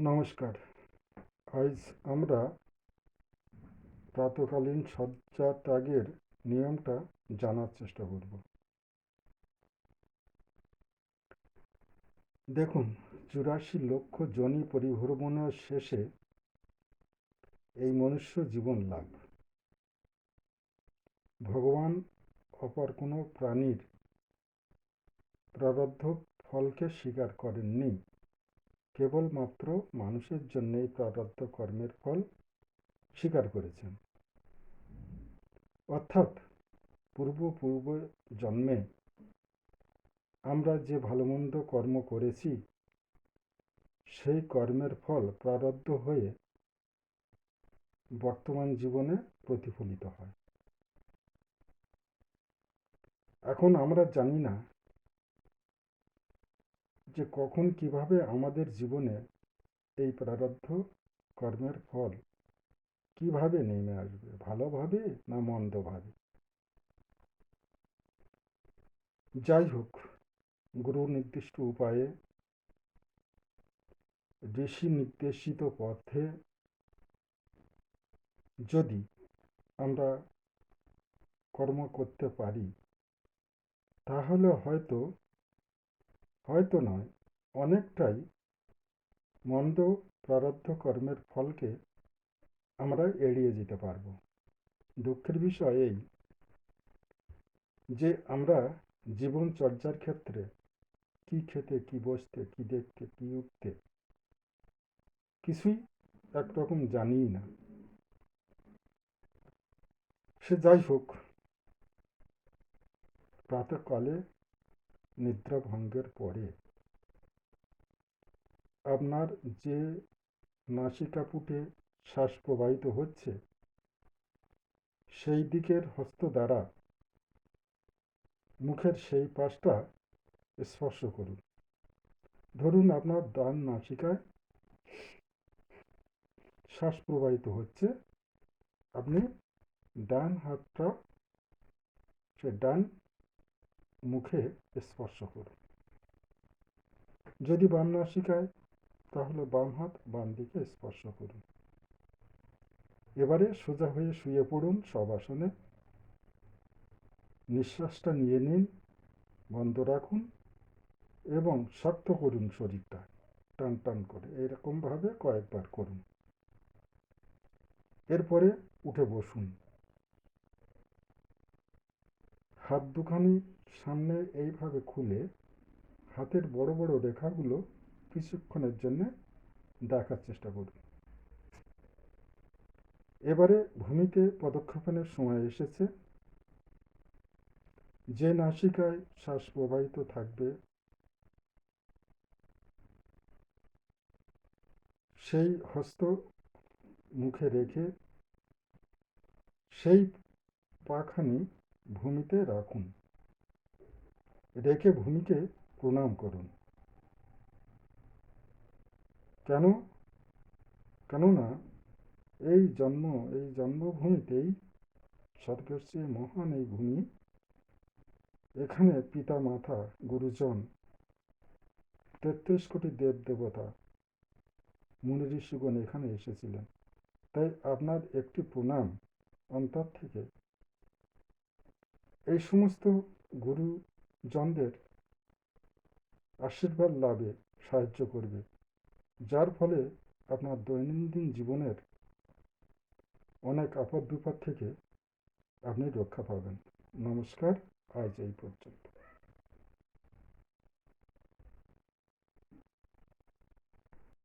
নমস্কার। আজ আমরা প্রাতকালীন শয্যা ত্যাগের নিয়মটা জানার চেষ্টা করব। দেখুন, ৮৪ লক্ষ যোনি পরিভ্রমণের শেষে এই মনুষ্য জীবন লাভ। ভগবান অপর কোনো প্রাণীর প্রারব্ধ ফলকে স্বীকার করেননি, কেবলমাত্র মানুষের জন্যই প্রারব্ধ কর্মের ফল স্বীকার করেছেন। অর্থাৎ পূর্ব জন্মে আমরা যে ভালোমন্দ কর্ম করেছি, সেই কর্মের ফল প্রারব্ধ হয়ে বর্তমান জীবনে প্রতিফলিত হয়। এখন আমরা জানি না যে কখন কিভাবে আমাদের জীবনে এই প্রারব্ধ কর্মের ফল কিভাবে নেমে আসবে, ভালোভাবে না মন্দভাবে। যাই হোক, গুরু নির্দিষ্ট উপায়ে, ঋষি নির্দেশিত পথে যদি আমরা কর্ম করতে পারি, তাহলে হয়তো নয়, অনেকটাই মন্দ প্রারব্ধ কর্মের ফলকে আমরা এড়িয়ে যেতে পারব। দুঃখের বিষয় এই যে আমরা জীবনচর্যার ক্ষেত্রে কি খেতে, কি বসতে, কি দেখতে, কি উঠতে কিছুই একরকম জানিই না। সে যাই হোক, প্রাতঃকালে নিদ্রা ভঙ্গের পরে আপনার যে নাসিকাপুটে শ্বাস প্রবাহিত হচ্ছে, সেই দিকের হস্ত দ্বারা মুখের সেই পাশটা স্পর্শ করুন। ধরুন আপনার ডান নাসিকায় শ্বাস প্রবাহিত হচ্ছে, আপনি ডান হাতটা সে ডান মুখে স্পর্শ করুন। যদি বাম নাসিকায়, তাহলে বাম হাত বাম দিকে স্পর্শ করুন। এবারে সোজা হয়ে শুয়ে পড়ুন শবাসনে। নিঃশ্বাসটা নিয়ে নিন, বন্ধ রাখুন এবং শক্ত করুন শরীরটা, টান টান করে এরকমভাবে কয়েকবার করুন। এরপরে উঠে বসুন। হাত দুখানি সামনে এইভাবে খুলে হাতের বড় বড় রেখাগুলো কিছুক্ষণের জন্য দেখার চেষ্টা করুন। এবারে ভূমিতে পদক্ষেপণের সময় এসেছে। যে নাসিকায় শ্বাস প্রবাহিত থাকবে, সেই হস্ত মুখে রেখে সেই পাখানি ভূমিতে রাখুন। রেখে ভূমিকে প্রণাম করুন। কেন? কেননা এই জন্মভূমিতেই স্বর্গের চেয়ে মহান এই ভূমি, এখানে পিতা মাতা গুরুজন ৩৩ কোটি দেব দেবতা মুনি ঋষিগণ এখানে এসেছিলেন। তাই আপনার একটি প্রণাম অন্তর থেকে এই সমস্ত গুরুজনদের আশীর্বাদ লাভে সাহায্য করবে, যার ফলে আপনার দৈনন্দিন জীবনের অনেক আপদ বিপদ থেকে আপনি রক্ষা পাবেন। নমস্কার, আজ এই পর্যন্ত।